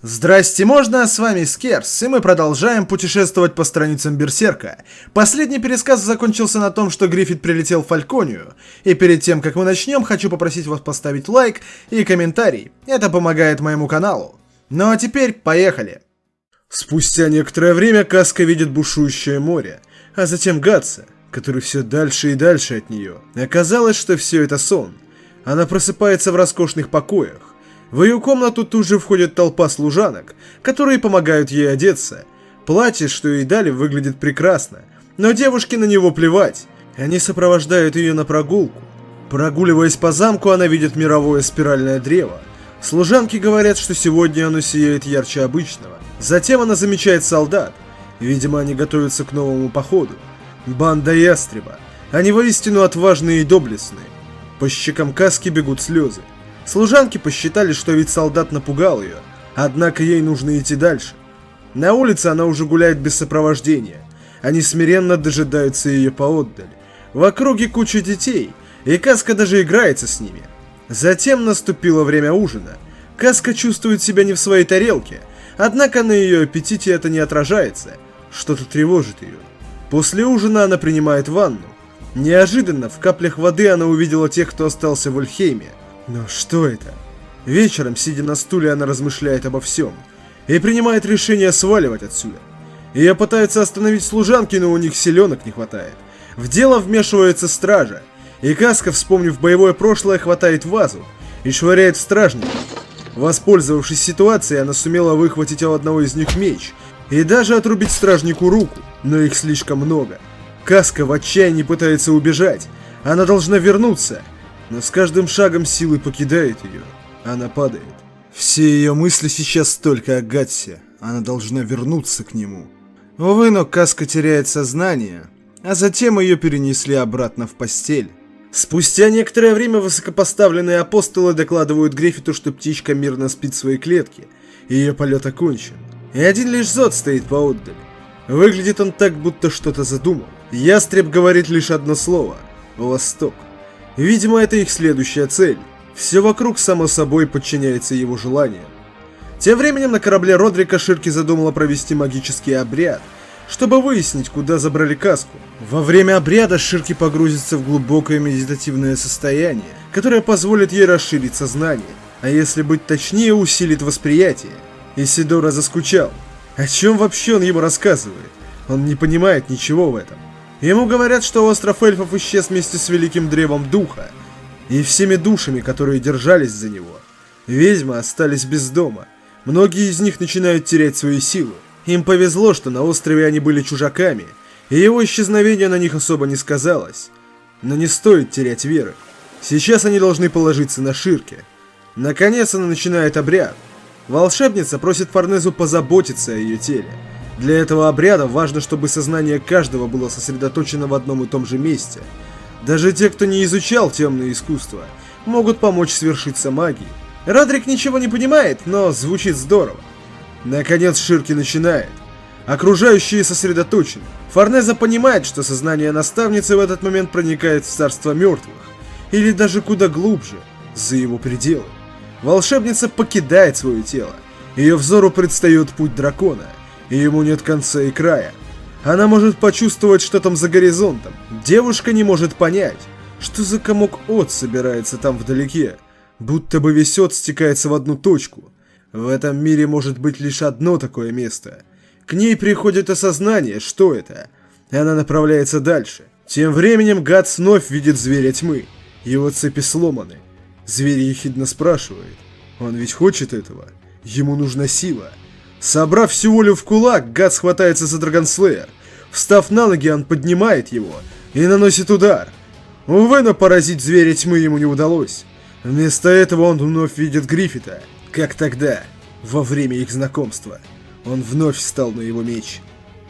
Здрасте, можно? С вами Скерс, и мы продолжаем путешествовать по страницам Берсерка. Последний пересказ закончился на том, что Гриффит прилетел в Фальконию. И перед тем, как мы начнем, хочу попросить вас поставить лайк и комментарий. Это помогает моему каналу. Ну а теперь поехали. Спустя некоторое время Каска видит бушующее море, а затем Гатса, который все дальше и дальше от нее. Оказалось, что все это сон. Она просыпается в роскошных покоях. В ее комнату тут же входит толпа служанок, которые помогают ей одеться. Платье, что ей дали, выглядит прекрасно, но девушке на него плевать. Они сопровождают ее на прогулку. Прогуливаясь по замку, она видит мировое спиральное древо. Служанки говорят, что сегодня оно сияет ярче обычного. Затем она замечает солдат. Видимо, они готовятся к новому походу. Банда ястреба. Они воистину отважные и доблестные. По щекам Каски бегут слезы. Служанки посчитали, что ведь солдат напугал ее, однако ей нужно идти дальше. На улице она уже гуляет без сопровождения. Они смиренно дожидаются ее поотдаль. В округе куча детей, и Каска даже играется с ними. Затем наступило время ужина. Каска чувствует себя не в своей тарелке, однако на ее аппетите это не отражается. Что-то тревожит ее. После ужина она принимает ванну. Неожиданно в каплях воды она увидела тех, кто остался в Ольхейме. Но что это? Вечером, сидя на стуле, она размышляет обо всем и принимает решение сваливать отсюда. Ее пытаются остановить служанки, но у них силенок не хватает. В дело вмешивается стража, и Каска, вспомнив боевое прошлое, хватает вазу и швыряет в стражников. Воспользовавшись ситуацией, она сумела выхватить у одного из них меч и даже отрубить стражнику руку, но их слишком много. Каска в отчаянии пытается убежать, она должна вернуться. Но с каждым шагом силы покидают ее. Она падает. Все ее мысли сейчас только о Гатсе. Она должна вернуться к нему. Увы, но Каска теряет сознание, а затем ее перенесли обратно в постель. Спустя некоторое время высокопоставленные апостолы докладывают Гриффиту, что птичка мирно спит в своей клетке, и ее полет окончен. И один лишь Зод стоит поотдаль. Выглядит он так, будто что-то задумал. Ястреб говорит лишь одно слово — Восток. Видимо, это их следующая цель. Все вокруг само собой подчиняется его желанию. Тем временем на корабле Родрика Ширки задумала провести магический обряд, чтобы выяснить, куда забрали Каску. Во время обряда Ширки погрузится в глубокое медитативное состояние, которое позволит ей расширить сознание, а если быть точнее, усилит восприятие. Исидора заскучал. О чем вообще он ему рассказывает? Он не понимает ничего в этом. Ему говорят, что остров эльфов исчез вместе с великим древом духа и всеми душами, которые держались за него. Ведьмы остались без дома. Многие из них начинают терять свои силы. Им повезло, что на острове они были чужаками, и его исчезновение на них особо не сказалось. Но не стоит терять веры. Сейчас они должны положиться на Ширки. Наконец она начинает обряд. Волшебница просит Форнезу позаботиться о ее теле. Для этого обряда важно, чтобы сознание каждого было сосредоточено в одном и том же месте. Даже те, кто не изучал темные искусства, могут помочь свершиться магии. Родрик ничего не понимает, но звучит здорово. Наконец Ширки начинает. Окружающие сосредоточены. Форнеза понимает, что сознание наставницы в этот момент проникает в царство мертвых, или даже куда глубже, за его пределы. Волшебница покидает свое тело. Ее взору предстает путь дракона. И ему нет конца и края. Она может почувствовать, что там за горизонтом. Девушка не может понять, что за комок от собирается там вдалеке. Будто бы весь от стекается в одну точку. В этом мире может быть лишь одно такое место. К ней приходит осознание, что это. И она направляется дальше. Тем временем Гатс вновь видит зверя тьмы. Его цепи сломаны. Зверь ехидно спрашивает. Он ведь хочет этого. Ему нужна сила. Собрав всю волю в кулак, Гатс хватается за Драгонслеер. Встав на ноги, он поднимает его и наносит удар. Увы, но поразить зверя тьмы ему не удалось. Вместо этого он вновь видит Гриффита, как тогда, во время их знакомства. Он вновь встал на его меч.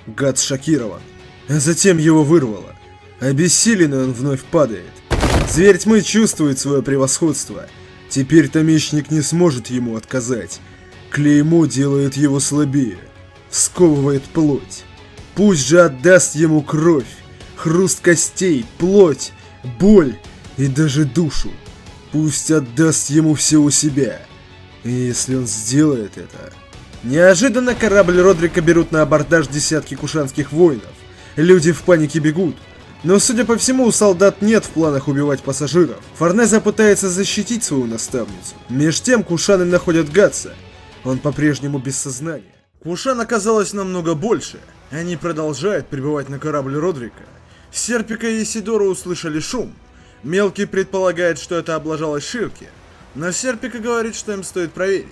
Гатс шокирован, а затем его вырвало. Обессиленный он вновь падает. Зверь тьмы чувствует свое превосходство. Теперь-то мечник не сможет ему отказать. Клеймо делает его слабее, сковывает плоть. Пусть же отдаст ему кровь, хруст костей, плоть, боль и даже душу. Пусть отдаст ему всего себя. И если он сделает это, Неожиданно корабль Родрика берут на абордаж десятки кушанских воинов. Люди в панике бегут. Но, судя по всему, у солдат нет в планах убивать пассажиров. Форнеза пытается защитить свою наставницу. Меж тем кушаны находят Гатса. Он по-прежнему без сознания. Кушан оказалось намного больше. Они продолжают прибывать на корабль Родрика. Серпика и Исидора услышали шум. Мелкий предполагает, что это облажалась Ширки. Но Серпика говорит, что им стоит проверить.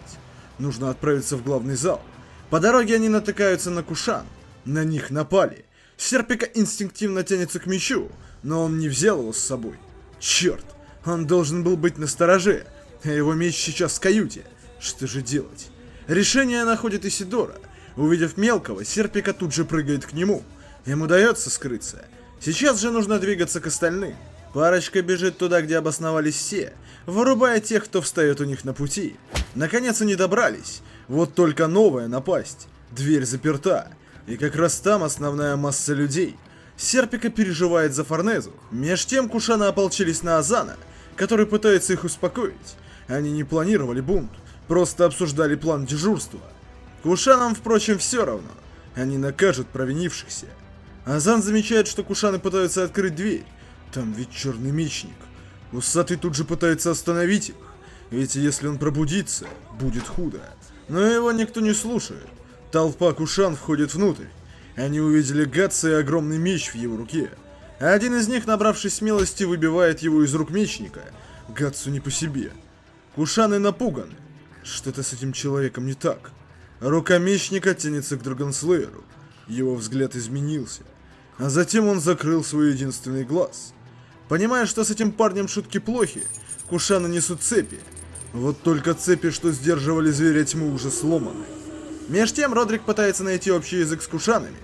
Нужно отправиться в главный зал. По дороге они натыкаются на Кушан. На них напали. Серпика инстинктивно тянется к мечу, но он не взял его с собой. Черт, он должен был быть настороже, а его меч сейчас в каюте. Что же делать? Решение находит Исидора. Увидев мелкого, Серпика тут же прыгает к нему. Им удается скрыться. Сейчас же нужно двигаться к остальным. Парочка бежит туда, где обосновались все, вырубая тех, кто встает у них на пути. Наконец они добрались. Вот только новая напасть. Дверь заперта. И как раз там основная масса людей. Серпика переживает за Форнезу. Меж тем кушаны ополчились на Азана, который пытается их успокоить. Они не планировали бунт, просто обсуждали план дежурства. Кушанам, впрочем, все равно. Они накажут провинившихся. Азан замечает, что кушаны пытаются открыть дверь. Там ведь черный мечник. Усатый тут же пытается остановить их. Ведь если он пробудится, будет худо. Но его никто не слушает. Толпа кушан входит внутрь. Они увидели Гатса и огромный меч в его руке. Один из них, набравшись смелости, выбивает его из рук мечника. Гатсу не по себе. Кушаны напуганы. Что-то с этим человеком не так. Рука мечника тянется к Драгонслееру. Его взгляд изменился. А затем он закрыл свой единственный глаз. Понимая, что с этим парнем шутки плохи, кушаны несут цепи. Вот только цепи, что сдерживали зверя тьмы, уже сломаны. Меж тем Родрик пытается найти общий язык с кушанами.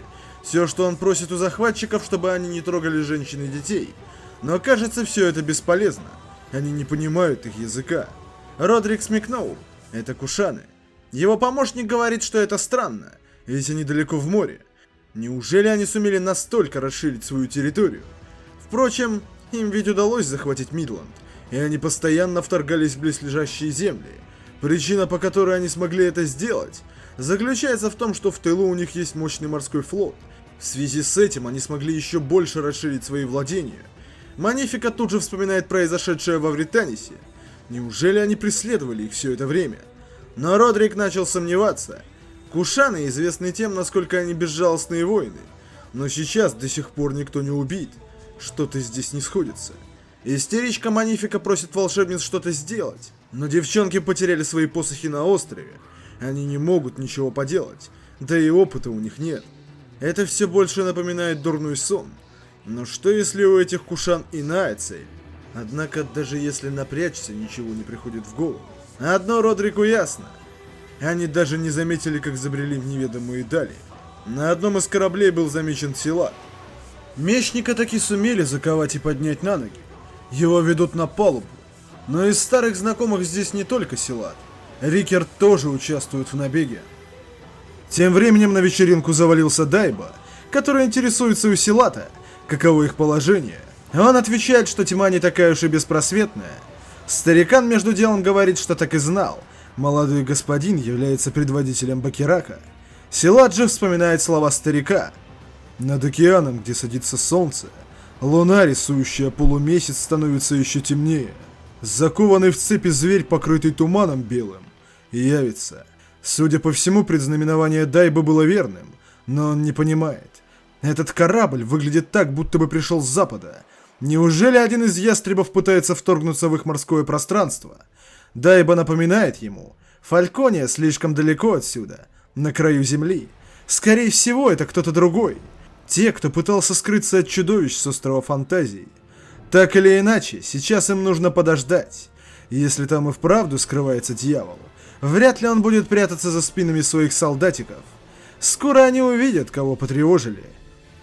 Все, что он просит у захватчиков, чтобы они не трогали женщин и детей. Но кажется, все это бесполезно. Они не понимают их языка. Родрик смекнул. Это кушаны. Его помощник говорит, что это странно, ведь они далеко в море. Неужели они сумели настолько расширить свою территорию? Впрочем, им ведь удалось захватить Мидланд, и они постоянно вторгались в близлежащие земли. Причина, по которой они смогли это сделать, заключается в том, что в тылу у них есть мощный морской флот. В связи с этим они смогли еще больше расширить свои владения. Манифика тут же вспоминает произошедшее во Вританисе. Неужели они преследовали их все это время? Но Родрик начал сомневаться. Кушаны известны тем, насколько они безжалостные воины. Но сейчас до сих пор никто не убит. Что-то здесь не сходится. Истеричка Манифика просит волшебниц что-то сделать. Но девчонки потеряли свои посохи на острове. Они не могут ничего поделать. Да и опыта у них нет. Это все больше напоминает дурной сон. Но что если у этих кушан иная цель? Однако даже если напрячься, ничего не приходит в голову. Одно Родрику ясно. Они даже не заметили, как забрели в неведомые дали. На одном из кораблей был замечен Силат. Мечника таки сумели заковать и поднять на ноги. Его ведут на палубу. Но из старых знакомых здесь не только Силат. Рикер тоже участвует в набеге. Тем временем на вечеринку завалился Дайба, который интересуется у Силата, каково их положение. Он отвечает, что тьма не такая уж и беспросветная. Старикан между делом говорит, что так и знал. Молодой господин является предводителем Бакирака. Силат же вспоминает слова старика. Над океаном, где садится солнце, луна, рисующая полумесяц, становится еще темнее. Закованный в цепи зверь, покрытый туманом белым, явится. Судя по всему, предзнаменование Дайбы было верным, но он не понимает. Этот корабль выглядит так, будто бы пришел с запада. Неужели один из ястребов пытается вторгнуться в их морское пространство? Дайба напоминает ему. Фалькония слишком далеко отсюда, на краю земли. Скорее всего, это кто-то другой. Те, кто пытался скрыться от чудовищ с острова Фантазии. Так или иначе, сейчас им нужно подождать. Если там и вправду скрывается дьявол, вряд ли он будет прятаться за спинами своих солдатиков. Скоро они увидят, кого потревожили.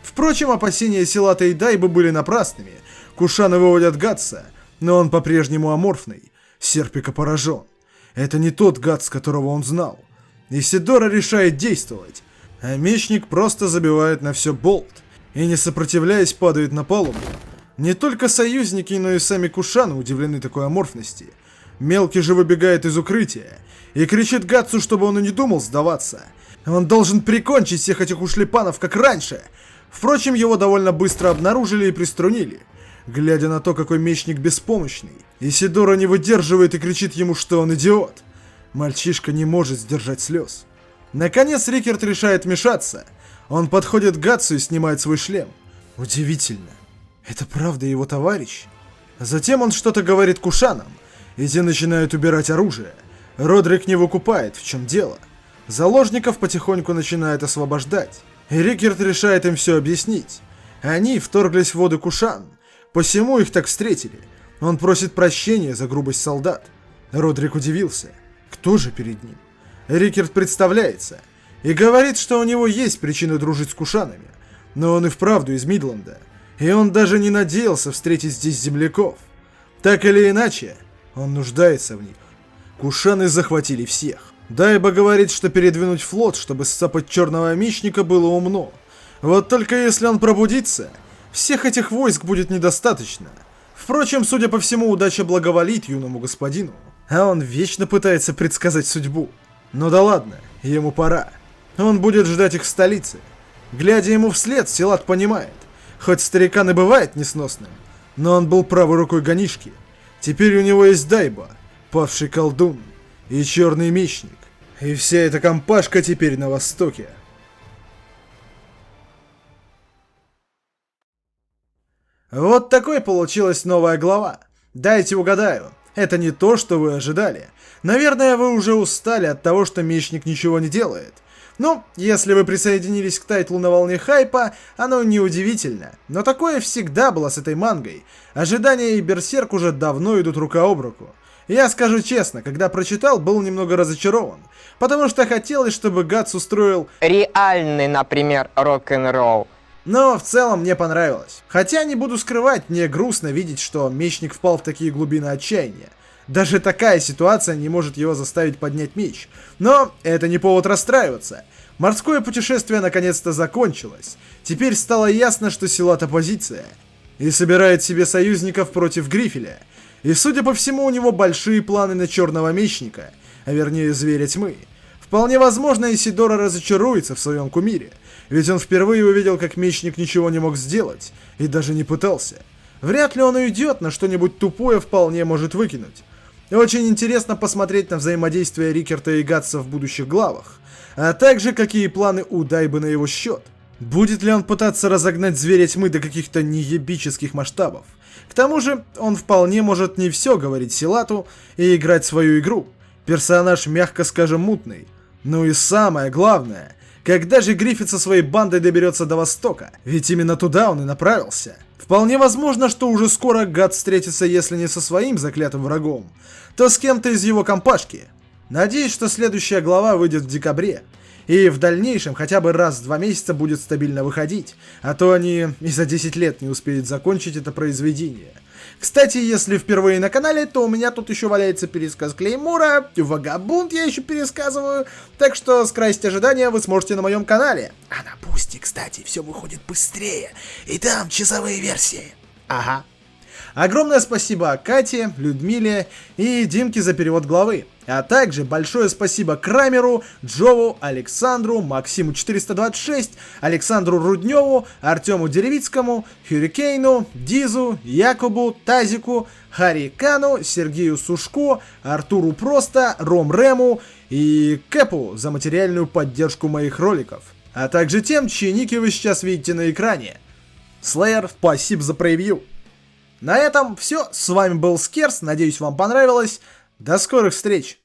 Впрочем, опасения Силата и Дайбы были напрасными. Кушаны выводят Гатса, но он по-прежнему аморфный. Серпика поражен. Это не тот Гатс, которого он знал. Исидора решает действовать, а мечник просто забивает на все болт и, не сопротивляясь, падает на палубу. Не только союзники, но и сами кушаны удивлены такой аморфности. Мелкий же выбегает из укрытия и кричит Гатсу, чтобы он и не думал сдаваться. Он должен прикончить всех этих ушлепанов, как раньше. Впрочем, его довольно быстро обнаружили и приструнили. Глядя на то, какой мечник беспомощный, Исидора не выдерживает и кричит ему, что он идиот. Мальчишка не может сдержать слез. Наконец Рикерт решает вмешаться. Он подходит к Гатсу и снимает свой шлем. Удивительно. Это правда его товарищ? Затем он что-то говорит Кушанам, и те начинают убирать оружие. Родрик не выкупает, в чем дело. Заложников потихоньку начинают освобождать. И Рикерт решает им все объяснить. Они вторглись в воды Кушан, посему их так встретили. Он просит прощения за грубость солдат. Родрик удивился. Кто же перед ним? Рикерт представляется и говорит, что у него есть причины дружить с Кушанами. Но он и вправду из Мидленда. И он даже не надеялся встретить здесь земляков. Так или иначе, он нуждается в них. Кушаны захватили всех. Дайба говорит, что передвинуть флот, чтобы сцапать черного мечника, было умно. Вот только если он пробудится, всех этих войск будет недостаточно. Впрочем, судя по всему, удача благоволит юному господину. А он вечно пытается предсказать судьбу. Ну да ладно, ему пора. Он будет ждать их в столице. Глядя ему вслед, Силат понимает. Хоть старикан и бывает несносным, но он был правой рукой Ганишки. Теперь у него есть Дайба, павший колдун, и черный мечник. И вся эта компашка теперь на востоке. Вот такой получилась новая глава. Дайте угадаю, это не то, что вы ожидали. Наверное, вы уже устали от того, что мечник ничего не делает. Ну, если вы присоединились к тайтлу на волне хайпа, оно неудивительно. Но такое всегда было с этой мангой. Ожидания и Берсерк уже давно идут рука об руку. Я скажу честно, когда прочитал, был немного разочарован. Потому что хотелось, чтобы Гатс устроил реальный, например, рок-н-ролл. Но в целом мне понравилось. Хотя не буду скрывать, мне грустно видеть, что мечник впал в такие глубины отчаяния. Даже такая ситуация не может его заставить поднять меч. Но это не повод расстраиваться. Морское путешествие наконец-то закончилось. Теперь стало ясно, что Силат оппозиция. И собирает себе союзников против Грифеля. И судя по всему, у него большие планы на черного мечника. А вернее, зверя тьмы. Вполне возможно, Исидора разочаруется в своем кумире. Ведь он впервые увидел, как мечник ничего не мог сделать. И даже не пытался. Вряд ли он уйдет, на что-нибудь тупое вполне может выкинуть. Очень интересно посмотреть на взаимодействие Рикерта и Гатса в будущих главах, а также какие планы у Дайбы на его счет. Будет ли он пытаться разогнать зверя тьмы до каких-то неебических масштабов? К тому же, он вполне может не все говорить Силату и играть свою игру. Персонаж, мягко скажем, мутный. Ну и самое главное, когда же Гриффит со своей бандой доберется до Востока? Ведь именно туда он и направился. Вполне возможно, что уже скоро Гатс встретится, если не со своим заклятым врагом, то с кем-то из его компашки. Надеюсь, что следующая глава выйдет в декабре. И в дальнейшем хотя бы раз в 2 месяца будет стабильно выходить. А то они и за 10 лет не успеют закончить это произведение. Кстати, если впервые на канале, то у меня тут еще валяется пересказ Клеймора, Вагабунт я еще пересказываю. Так что скрасить ожидания вы сможете на моем канале. А на Бусти, кстати, все выходит быстрее. И там часовые версии. Ага. Огромное спасибо Кате, Людмиле и Димке за перевод главы. А также большое спасибо Крамеру, Джову, Александру, Максиму 426, Александру Рудневу, Артему Деревицкому, Хюрикейну, Дизу, Якубу, Тазику, Харикану, Сергею Сушко, Артуру Просто, Ром Рему и Кэпу за материальную поддержку моих роликов. А также тем, чьи ники вы сейчас видите на экране. Slayer, спасибо за превью. На этом все. С вами был Скерс. Надеюсь, вам понравилось. До скорых встреч!